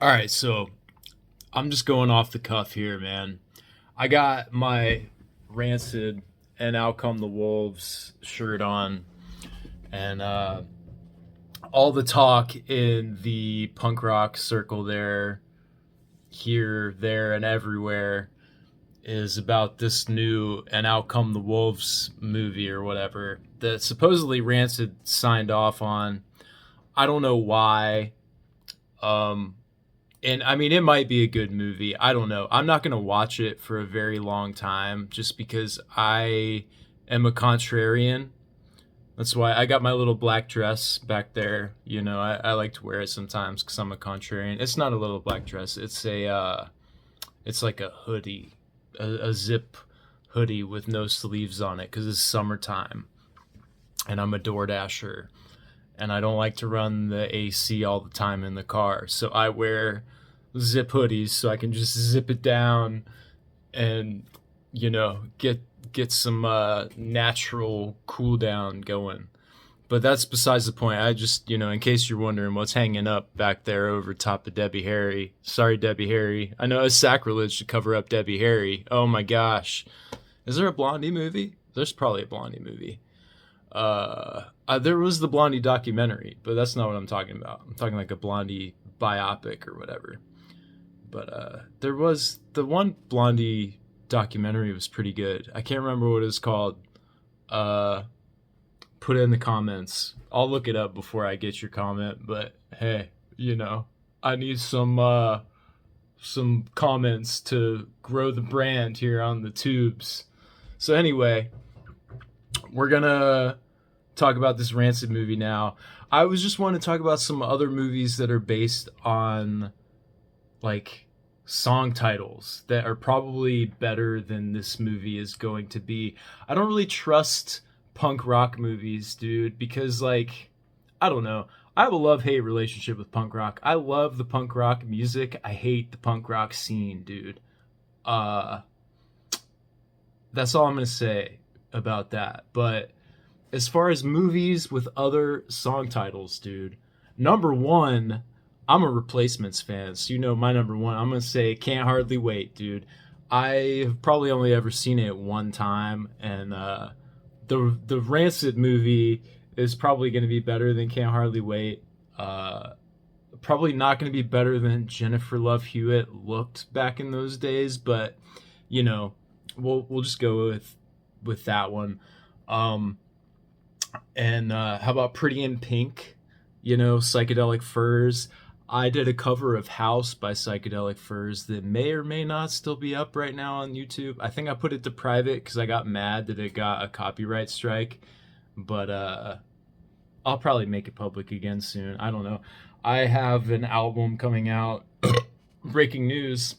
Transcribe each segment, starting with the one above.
All right, so I'm just going off the cuff here, man. I got my Rancid and Out Come the Wolves shirt on, and all the talk in the punk rock circle there, here, there, and everywhere is about this new and Out Come the Wolves movie or whatever that supposedly Rancid signed off on. I don't know why. Um, and I mean, it might be a good movie. I don't know. I'm not going to watch it for a very long time just because I am a contrarian. That's why I got my little black dress back there. I like to wear it sometimes because I'm a contrarian. It's not a little black dress. It's like a hoodie, a zip hoodie with no sleeves on it because it's summertime, and I'm a Door Dasher, and I don't like to run the AC all the time in the car. So I wear zip hoodies so I can just zip it down and get some natural cool down going. But that's besides the point. I just, in case you're wondering what's hanging up back there over top of Debbie Harry. Sorry, Debbie Harry. I know it's sacrilege to cover up Debbie Harry. Oh my gosh. Is there a Blondie movie? There's probably a Blondie movie. There was the Blondie documentary, but that's not what I'm talking about. I'm talking like a Blondie biopic or whatever. But there was the one Blondie documentary was pretty good. I can't remember what it was called. Put it in the comments. I'll look it up before I get your comment. But hey, I need some comments to grow the brand here on the tubes. So anyway, we're gonna talk about this Rancid movie now. I was just want to talk about some other movies that are based on like song titles that are probably better than this movie is going to be. I don't really trust punk rock movies, dude, because I don't know. I have a love-hate relationship with punk rock. I love the punk rock music. I hate the punk rock scene, dude. That's all I'm going to say about that. But as far as movies with other song titles, dude, number one, I'm a Replacements fan. So my number one, I'm going to say Can't Hardly Wait, dude. I have probably only ever seen it one time, and the Rancid movie is probably going to be better than Can't Hardly Wait. Probably not going to be better than Jennifer Love Hewitt looked back in those days, but we'll just go with that one. And how about Pretty in Pink? Psychedelic Furs. I did a cover of House by Psychedelic Furs that may or may not still be up right now on YouTube. I think I put it to private because I got mad that it got a copyright strike. But I'll probably make it public again soon. I don't know. I have an album coming out, breaking news,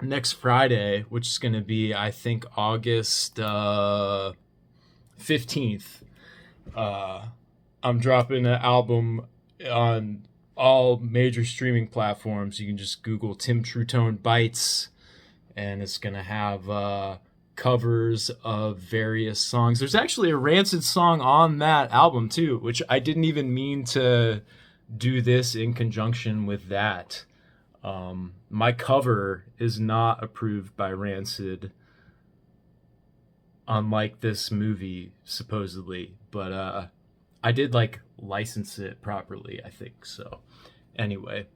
next Friday, which is going to be, I think, August 15th. I'm dropping an album on all major streaming platforms. You can just Google Tim Trutone Bites, and it's going to have covers of various songs. There's actually a Rancid song on that album, too, which I didn't even mean to do this in conjunction with that. My cover is not approved by Rancid, unlike this movie, supposedly. But I did license it properly, I think. So anyway,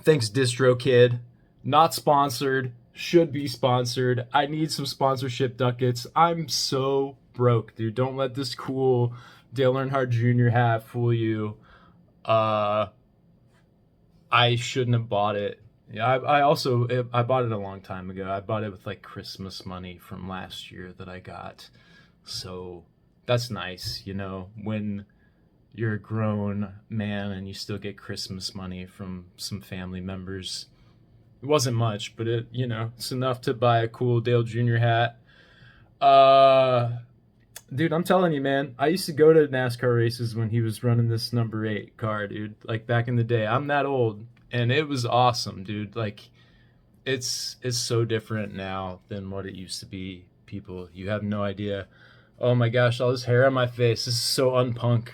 thanks DistroKid. Not sponsored, should be sponsored. I need some sponsorship ducats. I'm so broke, dude. Don't let this cool Dale Earnhardt Jr. hat fool you. I shouldn't have bought it. Yeah, I bought it a long time ago. I bought it with Christmas money from last year that I got. So that's nice, when you're a grown man and you still get Christmas money from some family members. It wasn't much, but it's enough to buy a cool Dale Jr. hat. Dude, I'm telling you, man, I used to go to NASCAR races when he was running this number 8 car, dude. Back in the day. I'm that old, and it was awesome, dude. It's so different now than what it used to be, people. You have no idea. Oh my gosh, all this hair on my face. This is so unpunk.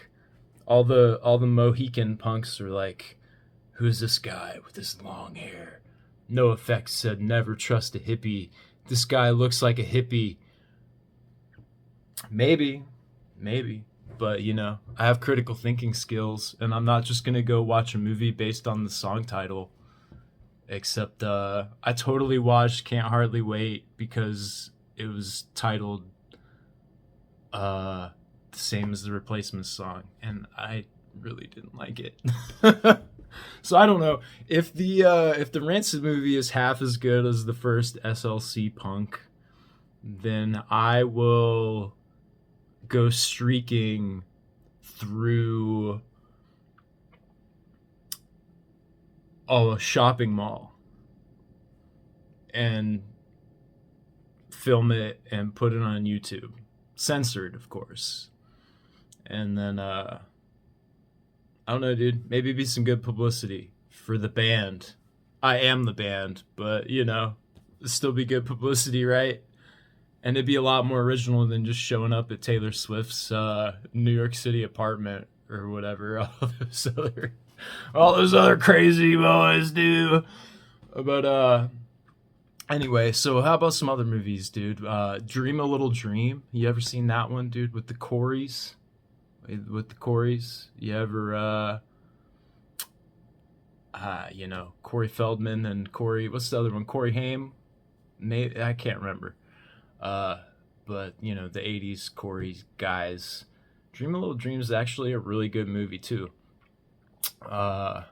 All the Mohican punks are Who's this guy with this long hair? No Effects said never trust a hippie. This guy looks like a hippie. Maybe, maybe. But, I have critical thinking skills, and I'm not just going to go watch a movie based on the song title. Except I totally watched Can't Hardly Wait because it was titled the same as the Replacements song, and I really didn't like it. So I don't know if the Rancid movie is half as good as the first SLC Punk, then I will go streaking through a shopping mall and film it and put it on YouTube, censored, of course, and then I don't know, dude. Maybe be some good publicity for the band. I am the band, but it'd still be good publicity, right? And it'd be a lot more original than just showing up at Taylor Swift's New York City apartment or whatever all those other crazy boys do. But anyway, so how about some other movies, dude? Dream a Little Dream. You ever seen that one, dude? With the Coreys? You ever Corey Feldman and Corey, what's the other one? Corey Haim? I can't remember. But the 80s Corey guys. Dream a Little Dream is actually a really good movie too. Don't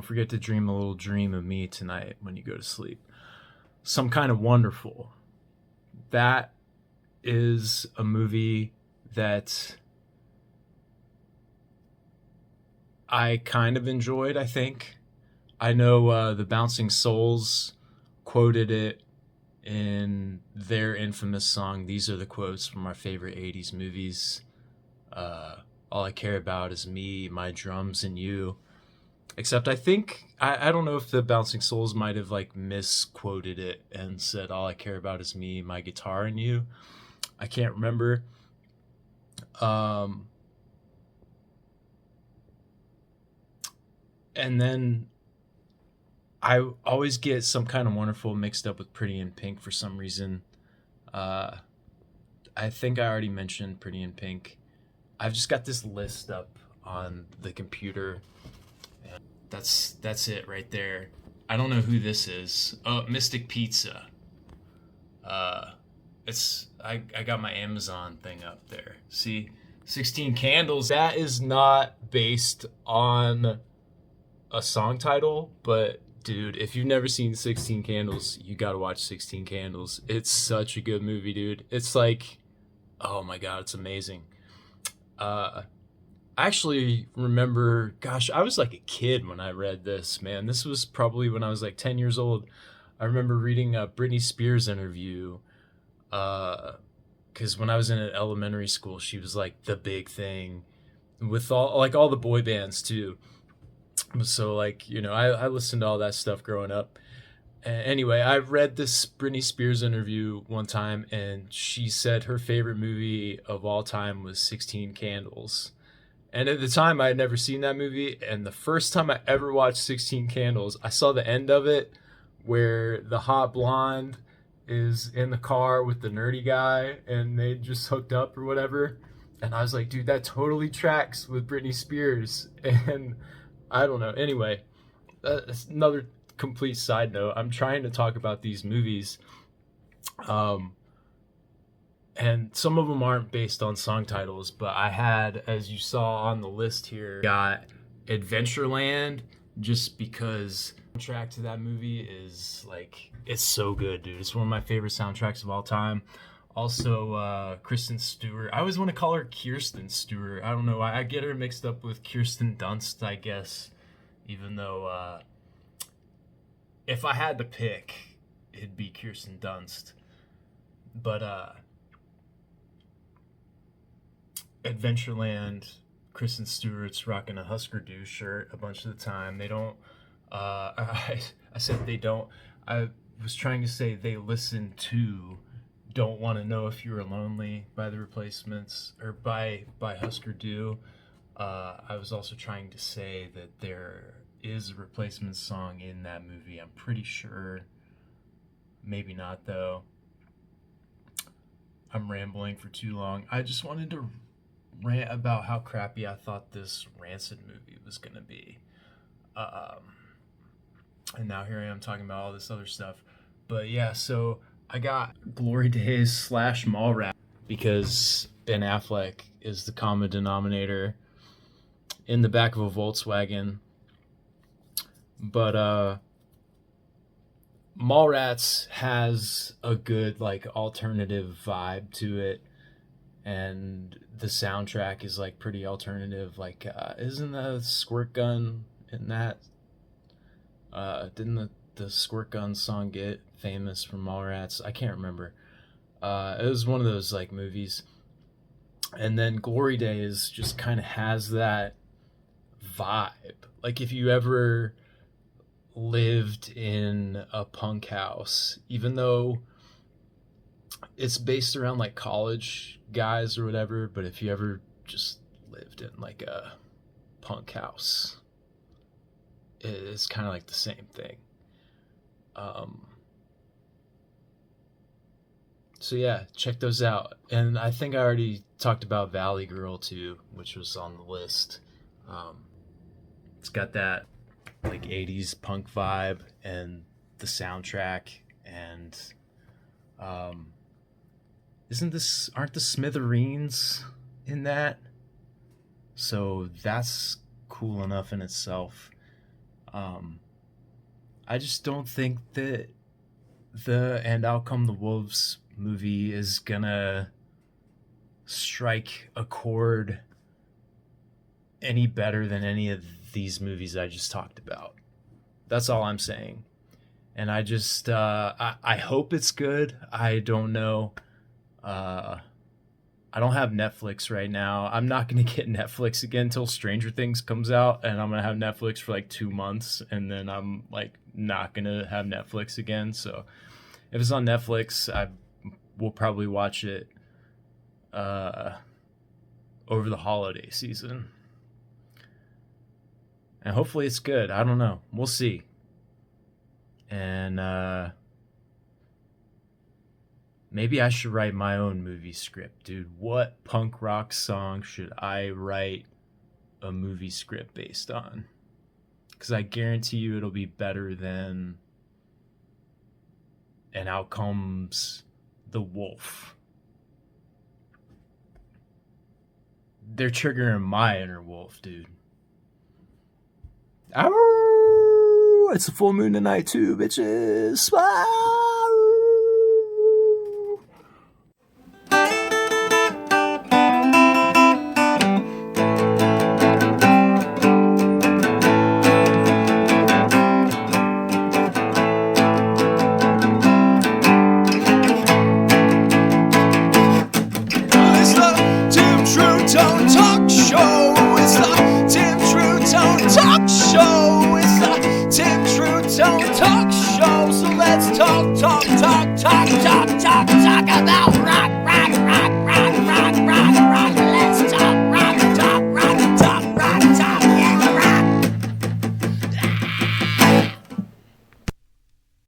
forget to dream a little dream of me tonight when you go to sleep. Some Kind of Wonderful. That is a movie that I kind of enjoyed, I think. I know the Bouncing Souls quoted it in their infamous song. These are the quotes from our favorite 80s movies. All I care about is me, my drums, and you. Except I think, I don't know if the Bouncing Souls might have misquoted it and said, all I care about is me, my guitar, and you. I can't remember. And then I always get Some Kind of Wonderful mixed up with Pretty in Pink for some reason. I think I already mentioned Pretty in Pink. I've just got this list up on the computer. That's it right there. I don't know who this is. Oh, Mystic Pizza. I got my Amazon thing up there. See, 16 Candles. That is not based on a song title, but dude, if you've never seen 16 Candles, you gotta watch 16 Candles. It's such a good movie, dude. It's oh my god, it's amazing. I actually remember, gosh, I was like a kid when I read this, man. This was probably when I was 10 years old. I remember reading a Britney Spears interview, because when I was in elementary school, she was the big thing with all the boy bands too. So I listened to all that stuff growing up. Anyway, I read this Britney Spears interview one time, and she said her favorite movie of all time was 16 Candles. And at the time, I had never seen that movie, and the first time I ever watched 16 Candles, I saw the end of it where the hot blonde is in the car with the nerdy guy, and they just hooked up or whatever. And I was like, dude, that totally tracks with Britney Spears. And I don't know. Anyway, that's another complete side note. I'm trying to talk about these movies, and some of them aren't based on song titles, but I had, as you saw on the list here, got Adventureland, just because the soundtrack to that movie is it's so good, dude. It's one of my favorite soundtracks of all time. Also, Kristen Stewart. I always want to call her Kirsten Stewart. I don't know. I get her mixed up with Kirsten Dunst, I guess. Even though, if I had to pick, it'd be Kirsten Dunst. But, Adventureland, Kristen Stewart's rocking a Husker Du shirt a bunch of the time. They don't, I said they don't. I was trying to say they listen to Don't Want to Know If You Were Lonely by the Replacements, or by Husker Du. I was also trying to say that they're is a replacement song in that movie. I'm pretty sure. Maybe not, though. I'm rambling for too long. I just wanted to rant about how crappy I thought this Rancid movie was going to be. And now here I am talking about all this other stuff. But yeah, so I got Glory Days / Mallrats because Ben Affleck is the common denominator in the back of a Volkswagen. But Mallrats has a good like alternative vibe to it, and the soundtrack is like pretty alternative. Like isn't the squirt gun in that? Didn't the squirt gun song get famous from Mallrats? I can't remember. It was one of those like movies. And then Glory Days just kind of has that vibe. Like if you ever lived in a punk house, even though it's based around like college guys or whatever, but if you ever just lived in like a punk house, it's kind of like the same thing. So yeah, check those out. And I think I already talked about Valley Girl too, which was on the list. It's got that like 80s punk vibe and the soundtrack, and aren't the Smithereens in that? So that's cool enough in itself. I just don't think that the And Out Come the Wolves movie is gonna strike a chord any better than any of these movies I just talked about. That's all I'm saying. And I just I hope it's good. I don't know. I don't have Netflix right now. I'm not going to get Netflix again until Stranger Things comes out, and I'm going to have Netflix for like 2 months, and then I'm like not going to have Netflix again. So if it's on Netflix, I will probably watch it over the holiday season. And hopefully it's good. I don't know. We'll see. And maybe I should write my own movie script, dude. What punk rock song should I write a movie script based on? Because I guarantee you it'll be better than And Out Comes the Wolf. They're triggering my inner wolf, dude. Ow! It's a full moon tonight too, bitches. Talk, so let's talk, talk, talk, talk, talk, talk, talk.